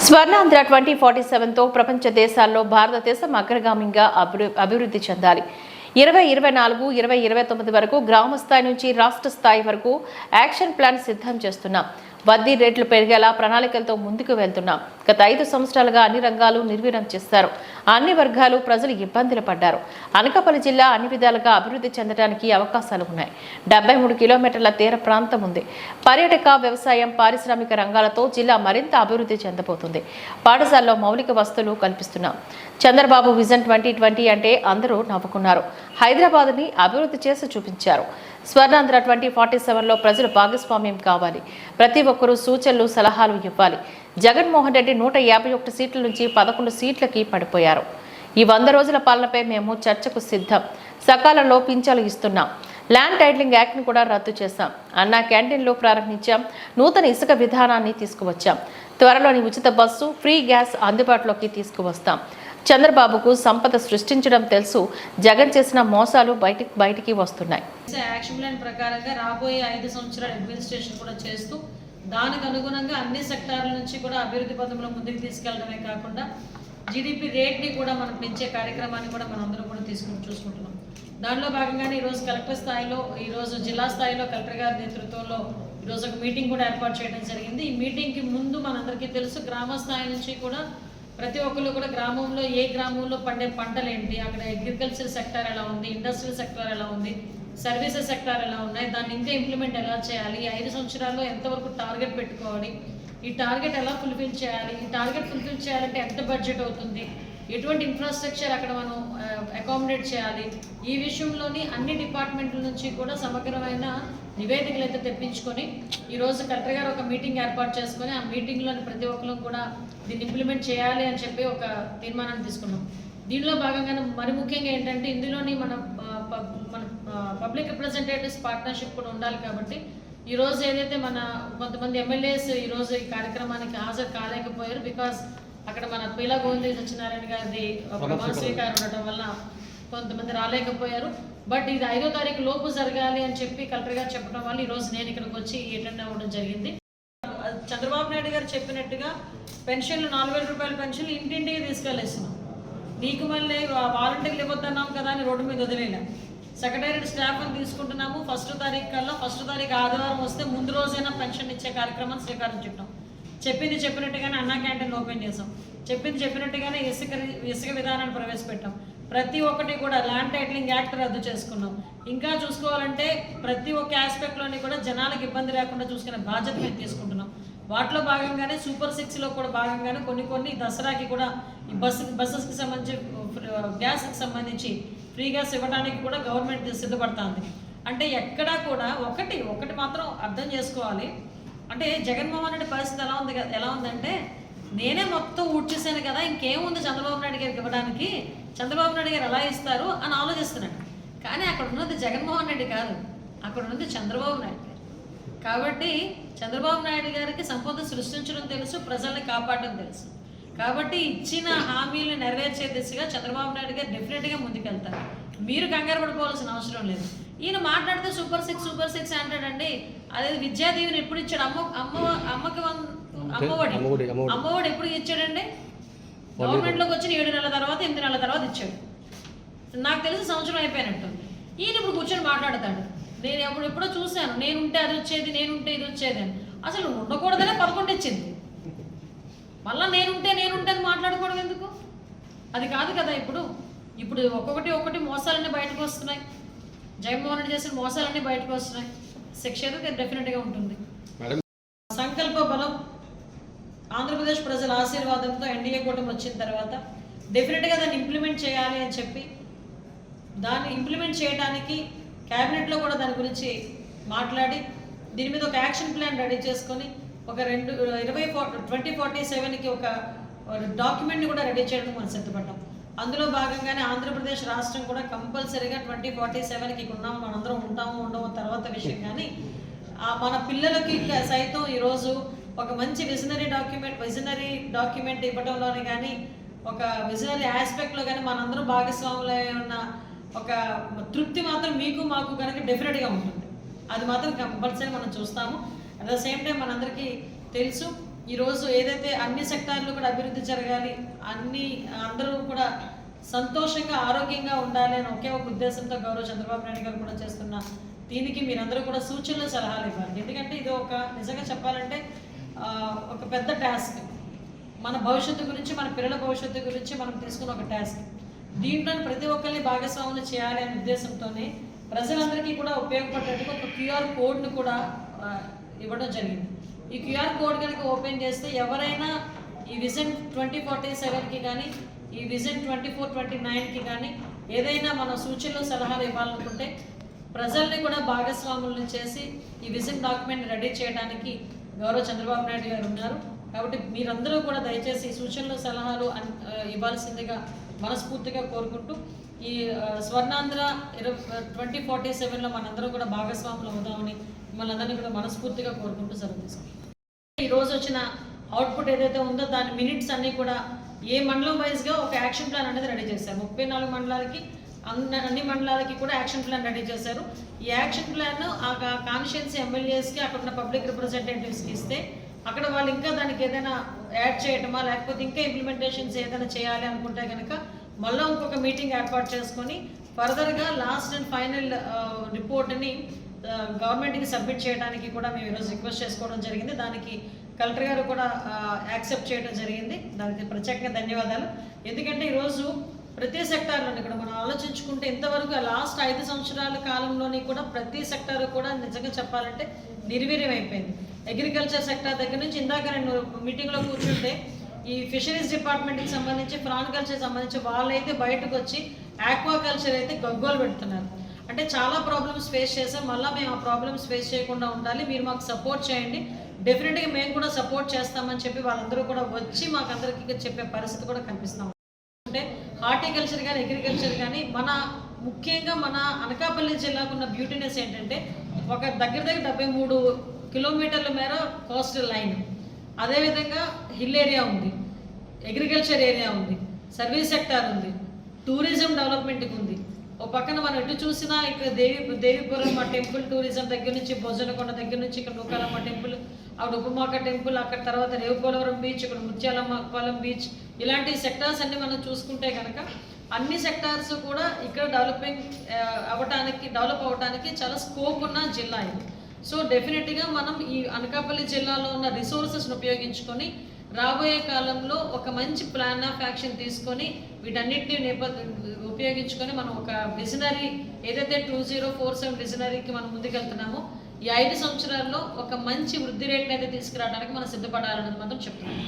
స్వర్ణాంధ్ర 2047తో ప్రపంచ దేశాల్లో భారతదేశం అగ్రగామిగా అభివృద్ధి చెందాలి. 2024-2029 వరకు గ్రామ స్థాయి నుంచి రాష్ట్ర స్థాయి వరకు యాక్షన్ ప్లాన్ సిద్ధం చేస్తున్నాం. వడ్డీ రేట్లు పెరిగేలా ప్రణాళికలతో ముందుకు వెళ్తున్నాం. గత 5 సంవత్సరాలుగా అన్ని రంగాలు నిర్వీర్యం చేశారు. అన్ని వర్గాలు ప్రజలు ఇబ్బందులు పడ్డారు. అనకాపల్లి జిల్లా అన్ని విధాలుగా అభివృద్ధి చెందడానికి అవకాశాలు ఉన్నాయి. 73 కిలోమీటర్ల తీర ప్రాంతం ఉంది. పర్యాటక, వ్యవసాయం, పారిశ్రామిక రంగాలతో జిల్లా మరింత అభివృద్ధి చెందబోతుంది. పాఠశాలలో మౌలిక వసతులు కల్పిస్తున్నాం. చంద్రబాబు విజన్ 2020 అంటే అందరూ నవ్వుకున్నారు. హైదరాబాద్ని అభివృద్ధి చేసి చూపించారు. స్వర్ణాంధ్ర 2047లో ప్రజలు భాగస్వామ్యం కావాలి. ప్రతి ఒక్కరూ సూచనలు, సలహాలు ఇవ్వాలి. జగన్మోహన్ రెడ్డి 151 సీట్ల నుంచి 11 సీట్లకి పడిపోయారు. ఈ 100 రోజుల పాలనపై మేము చర్చకు సిద్ధం. సకాలంలో పింఛన్లు ఇస్తున్నాం. ల్యాండ్ టైటిలింగ్ యాక్ట్ని కూడా రద్దు చేశాం. అన్నా క్యాంటీన్లు ప్రారంభించాం. నూతన ఇసుక విధానాన్ని తీసుకువచ్చాం. త్వరలోని ఉచిత బస్సు, ఫ్రీ గ్యాస్ అందుబాటులోకి తీసుకువస్తాం. చంద్రబాబుకు సంపద సృష్టించడం తెలుసు. జగన్ చేసిన మోసాలు బయటికి వస్తున్నాయి. యాక్షన్ ప్లాన్ ప్రకారంగా రాబోయే 5 సంవత్సరాల అడ్మినిస్ట్రేషన్ కూడా చేస్తూ దానికి అనుగుణంగా అన్ని సెక్టార్ల నుంచి కూడా అభివృద్ధి పథంలో ముందుకు తీసుకెళ్లడమే కాకుండా జీడిపి రేట్ని కూడా మనం పెంచే కార్యక్రమాన్ని కూడా మనం అందరం కూడా చూసుకుంటున్నాం. దానిలో భాగంగానే ఈరోజు కలెక్టర్ స్థాయిలో, ఈరోజు జిల్లా స్థాయిలో కలెక్టర్ గారి నేతృత్వంలో ఈరోజు ఒక మీటింగ్ కూడా ఏర్పాటు చేయడం జరిగింది. ఈ మీటింగ్కి ముందు మనందరికీ తెలుసు, గ్రామ స్థాయి నుంచి కూడా ప్రతి ఒక్కరు కూడా గ్రామంలో ఏ గ్రామంలో పండే పంటలు ఏంటి, అక్కడ అగ్రికల్చర్ సెక్టార్ ఎలా ఉంది, ఇండస్ట్రియల్ సెక్టార్ ఎలా ఉంది, సర్వీసెస్ సెక్టార్ ఎలా ఉన్నాయి, దాన్ని ఇంకా ఇంప్లిమెంట్ ఎలా చేయాలి, 5 సంవత్సరాల్లో ఎంతవరకు టార్గెట్ పెట్టుకోవాలి, ఈ టార్గెట్ ఎలా ఫుల్ఫిల్ చేయాలి, ఈ టార్గెట్ ఫుల్ఫిల్ చేయాలంటే ఎంత బడ్జెట్ అవుతుంది, ఎటువంటి ఇన్ఫ్రాస్ట్రక్చర్ అక్కడ మనం అకామిడేట్ చేయాలి, ఈ విషయంలోని అన్ని డిపార్ట్మెంట్ల నుంచి కూడా సమగ్రమైన నివేదికలు అయితే తెప్పించుకొని ఈరోజు కలెక్టర్ గారు ఒక మీటింగ్ ఏర్పాటు చేసుకొని ఆ మీటింగ్లోని ప్రతి ఒక్కరు కూడా దీన్ని ఇంప్లిమెంట్ చేయాలి అని చెప్పి ఒక తీర్మానాన్ని తీసుకున్నాం. దీనిలో భాగంగానే మరి ముఖ్యంగా ఏంటంటే ఇందులోని మన పబ్లిక్ రిప్రజెంటేటివ్స్ పార్ట్నర్షిప్ కూడా ఉండాలి. కాబట్టి ఈరోజు ఏదైతే మన కొంతమంది ఎమ్మెల్యేస్ ఈరోజు ఈ కార్యక్రమానికి హాజరు కాలేకపోయారు. బికాస్ అక్కడ మన పీలా గోవింద సత్యనారాయణ గారిది ప్రమాణ స్వీకారం ఉండటం వల్ల కొంతమంది రాలేకపోయారు. బట్ ఇది 5వ తారీఖు లోపు జరగాలి అని చెప్పి కలెక్టర్ గారు చెప్పడం వల్ల ఈరోజు నేను ఇక్కడికి వచ్చి అటెండ్ అవ్వడం జరిగింది. చంద్రబాబు నాయుడు గారు చెప్పినట్టుగా పెన్షన్లు 4,000 రూపాయల పెన్షన్లు ఇంటింటికి తీసుకెళ్ళేస్తున్నాం. నీకు మళ్ళీ వాలంటీర్లు ఇవ్వద్దన్నాం కదా అని రోడ్డు మీద వదిలేలా. సెక్రటేరియట్ స్టాఫ్ని తీసుకుంటున్నాము. 1వ తారీఖు కల్లా 1వ తారీఖు ఆదివారం వస్తే ముందు రోజైనా పెన్షన్ ఇచ్చే కార్యక్రమాన్ని శ్రీకారం చుట్టాం. చెప్పినట్టుగానే అన్నా క్యాంటీన్ ఓపెన్ చేసాం. చెప్పినట్టుగానే ఇసుక విధానాన్ని ప్రవేశపెట్టాం. ప్రతి ఒక్కటి కూడా ల్యాండ్ టైటిలింగ్ యాక్ట్ రద్దు చేసుకున్నాం. ఇంకా చూసుకోవాలంటే ప్రతి ఒక్క ఆస్పెక్ట్లోని కూడా జనాలకు ఇబ్బంది లేకుండా చూసుకునే బాధ్యత మేము తీసుకుంటున్నాం. వాటిలో భాగంగానే సూపర్ 6లో కూడా భాగంగానే కొన్ని దసరాకి కూడా ఈ బస్సెస్కి సంబంధించి గ్యాస్కి సంబంధించి ఫ్రీ గ్యాస్ ఇవ్వడానికి కూడా గవర్నమెంట్ సిద్ధపడుతుంది. అంటే ఎక్కడా కూడా ఒకటి మాత్రం అర్థం చేసుకోవాలి. అంటే జగన్మోహన్ రెడ్డి పరిస్థితి ఎలా ఉందంటే నేనే మొత్తం ఊడ్చేసాను కదా, ఇంకేముంది చంద్రబాబు నాయుడు గారికి ఇవ్వడానికి, చంద్రబాబు నాయుడు గారు ఎలా ఇస్తారు అని ఆలోచిస్తున్నాడు. కానీ అక్కడ ఉన్నది జగన్మోహన్ రెడ్డి కాదు, అక్కడ ఉన్నది చంద్రబాబు నాయుడు గారు. కాబట్టి చంద్రబాబు నాయుడు గారికి సంపద సృష్టించడం తెలుసు, ప్రజల్ని కాపాడడం తెలుసు. కాబట్టి ఇచ్చిన హామీలను నెరవేర్చే దిశగా చంద్రబాబు నాయుడు గారు డెఫినెట్గా ముందుకెళ్తారు. మీరు కంగారు పడిపోవాల్సిన అవసరం లేదు. ఈయన మాట్లాడితే సూపర్ సిక్స్ అంటాడండి. అదే విద్యా దీవెన ఎప్పుడు ఇచ్చాడు? అమ్మఒడి ఎప్పుడు ఇచ్చాడండి? గవర్నమెంట్లోకి వచ్చిన 7 నెలల తర్వాత 8 నెలల తర్వాత ఇచ్చాడు. నాకు తెలిసి సంవత్సరం అయిపోయినట్టు. ఈయన ఇప్పుడు కూర్చొని మాట్లాడతాడు. నేను ఎప్పుడో చూశాను, నేనుంటే అది వచ్చేది, నేనుంటే ఇది వచ్చేది అని. అసలు ఉండకూడదనే 11 ఇచ్చింది. మళ్ళీ నేనుంటే అని మాట్లాడుకోవడం ఎందుకు? అది కాదు కదా. ఇప్పుడు ఒక్కొక్కటి మోసాలన్నీ బయటకు వస్తున్నాయి. జగన్మోహన్ రెడ్డి చేసిన మోసాలన్నీ బయటకు వస్తున్నాయి. శిక్ష అయితే డెఫినెట్గా ఉంటుంది. సంకల్ప బలం, ఆంధ్రప్రదేశ్ ప్రజల ఆశీర్వాదంతో ఎన్డీఏ కూటమి వచ్చిన తర్వాత డెఫినెట్గా దాన్ని ఇంప్లిమెంట్ చేయాలి అని చెప్పి దాన్ని ఇంప్లిమెంట్ చేయడానికి క్యాబినెట్లో కూడా దాని గురించి మాట్లాడి దీని మీద ఒక యాక్షన్ ప్లాన్ రెడీ చేసుకొని ఒక 2047కి ఒక డాక్యుమెంట్ని కూడా రెడీ చేయడానికి మనం సిద్ధపడ్డాం. అందులో భాగంగానే ఆంధ్రప్రదేశ్ రాష్ట్రం కూడా కంపల్సరీగా 2047కి ఉన్నాము, మనందరం ఉండమో తర్వాత విషయం. కానీ మన పిల్లలకి సైతం ఈరోజు ఒక మంచి విజనరీ డాక్యుమెంట్ ఇవ్వడంలోనే కానీ, ఒక విజనరీ ఆస్పెక్ట్లో కానీ మనందరం భాగస్వాములు ఉన్న ఒక తృప్తి మాత్రం మీకు మాకు కనుక డెఫినెట్గా ఉంటుంది. అది మాత్రం కంపల్సరీ మనం చూస్తాము. అట్ ద సేమ్ టైం మనందరికీ తెలుసు ఈరోజు ఏదైతే అన్ని సెక్టార్లు కూడా అభివృద్ధి జరగాలి, అందరూ కూడా సంతోషంగా ఆరోగ్యంగా ఉండాలి అని ఒకే ఒక ఉద్దేశంతో గౌరవ చంద్రబాబు నాయుడు గారు కూడా చేస్తున్న దీనికి మీరందరూ కూడా సూచనలు సలహాలు ఇవ్వాలి. ఎందుకంటే ఇది నిజంగా చెప్పాలంటే ఒక పెద్ద టాస్క్. మన భవిష్యత్తు గురించి, మన పిల్లల భవిష్యత్తు గురించి మనం తీసుకున్న ఒక టాస్క్. దీంట్లో ప్రతి ఒక్కరిని భాగస్వాములు చేయాలి అనే ఉద్దేశంతోనే ప్రజలందరికీ కూడా ఉపయోగపడేట్టుగా ఒక క్యూఆర్ కోడ్ను కూడా ఇవ్వడం జరిగింది. ఈ క్యూఆర్ కోడ్ కనుక ఓపెన్ చేస్తే ఎవరైనా ఈ విజన్ 2047కి కానీ, ఈ విజన్ 2429కి కానీ ఏదైనా మన సూచనలు సలహాలు ఇవ్వాలనుకుంటే ప్రజల్ని కూడా భాగస్వాములను చేసి ఈ విజన్ డాక్యుమెంట్ రెడీ చేయడానికి గౌరవ చంద్రబాబు నాయుడు గారు ఉన్నారు. కాబట్టి మీరందరూ కూడా దయచేసి సూచనలు సలహాలు ఇవ్వాల్సిందిగా మనస్ఫూర్తిగా కోరుకుంటూ ఈ స్వర్ణాంధ్ర 2047లో మనందరం కూడా భాగస్వాములు అవుదామని మిమ్మల్ని అందరినీ కూడా మనస్ఫూర్తిగా కోరుకుంటూ సెలవు తీసుకుంటాం. ఈరోజు వచ్చిన అవుట్పుట్ ఏదైతే ఉందో దాని మినిట్స్ అన్నీ కూడా ఏ మండలం వైజ్గా ఒక యాక్షన్ ప్లాన్ అనేది రెడీ చేశారు. 34 మండలాలకి అన్ని మండలాలకి కూడా యాక్షన్ ప్లాన్ రెడీ చేశారు. ఈ యాక్షన్ ప్లాన్ ఆ కాన్స్టిట్యున్సీ ఎమ్మెల్యేస్కి, అక్కడ ఉన్న పబ్లిక్ రిప్రజెంటేటివ్స్కి ఇస్తే అక్కడ వాళ్ళు ఇంకా దానికి ఏదైనా యాడ్ చేయటమా, లేకపోతే ఇంకా ఇంప్లిమెంటేషన్స్ ఏదైనా చేయాలి అనుకుంటే కనుక మళ్ళీ ఇంకొక మీటింగ్ ఏర్పాటు చేసుకొని ఫర్దర్గా లాస్ట్ అండ్ ఫైనల్ రిపోర్ట్ని గవర్నమెంట్కి సబ్మిట్ చేయడానికి కూడా మేము ఈరోజు రిక్వెస్ట్ చేసుకోవడం జరిగింది. దానికి కలెక్టర్ గారు కూడా యాక్సెప్ట్ చేయడం జరిగింది. దానికి ప్రత్యేకంగా ధన్యవాదాలు. ఎందుకంటే ఈరోజు ప్రతి సెక్టార్లోని కూడా మనం ఆలోచించుకుంటే ఇంతవరకు లాస్ట్ 5 సంవత్సరాల కాలంలోని కూడా ప్రతి సెక్టార్ కూడా నిజంగా చెప్పాలంటే నిర్వీర్యం అయిపోయింది. అగ్రికల్చర్ సెక్టార్ దగ్గర నుంచి ఇందాక నేను మీటింగ్లో కూర్చుంటే ఈ ఫిషరీస్ డిపార్ట్మెంట్కి సంబంధించి, ప్రాన్ కల్చర్ సంబంధించి వాళ్ళైతే బయటకు వచ్చి ఆక్వాకల్చర్ అయితే గగ్గోలు పెడుతున్నారు. అంటే చాలా ప్రాబ్లమ్స్ ఫేస్ చేసాం. మళ్ళీ మేము ఆ ప్రాబ్లమ్స్ ఫేస్ చేయకుండా ఉండాలి, మీరు మాకు సపోర్ట్ చేయండి, డెఫినెట్గా మేము కూడా సపోర్ట్ చేస్తామని చెప్పి వాళ్ళందరూ కూడా వచ్చి మాకు అందరికీ చెప్పే పరిస్థితి కూడా కనిపిస్తాం. అంటే హార్టికల్చర్ కానీ, అగ్రికల్చర్ కానీ ముఖ్యంగా మన అనకాపల్లి జిల్లాకు ఉన్న బ్యూటీనెస్ ఏంటంటే ఒక దగ్గర 73 కిలోమీటర్ల మేర కోస్టల్ లైన్, అదేవిధంగా హిల్ ఏరియా ఉంది, అగ్రికల్చర్ ఏరియా ఉంది, సర్వీస్ సెక్టార్ ఉంది, టూరిజం డెవలప్మెంట్కి ఉంది. ఓ పక్కన మనం ఎటు చూసినా ఇక్కడ దేవిపురం మా టెంపుల్ టూరిజం దగ్గర నుంచి, భోజనకొండ దగ్గర నుంచి ఇక్కడ నూకాలమ్మ టెంపుల్, అక్కడ ఉపమాక టెంపుల్, అక్కడ తర్వాత రేవుపోలవరం బీచ్, ఇక్కడ ముత్యాలమ్మపాలెం బీచ్, ఇలాంటి సెక్టార్స్ అన్ని మనం చూసుకుంటే కనుక అన్ని సెక్టార్స్ కూడా ఇక్కడ డెవలప్ అవ్వడానికి చాలా స్కోప్ ఉన్న జిల్లా ఇది. సో డెఫినెట్గా మనం ఈ అనకాపల్లి జిల్లాలో ఉన్న రిసోర్సెస్ను ఉపయోగించుకొని రాబోయే కాలంలో ఒక మంచి ప్లాన్ ఆఫ్ యాక్షన్ తీసుకొని వీటన్నిటిని ఉపయోగించుకొని మనం ఒక విజనరీ ఏదైతే 2047 విజనరీకి మనం ముందుకెళ్తున్నామో ఈ 5 సంవత్సరాల్లో ఒక మంచి వృద్ధి రేట్ని అయితే తీసుకురావడానికి మనం సిద్ధపడాలన్నది మాత్రం చెప్తున్నాం.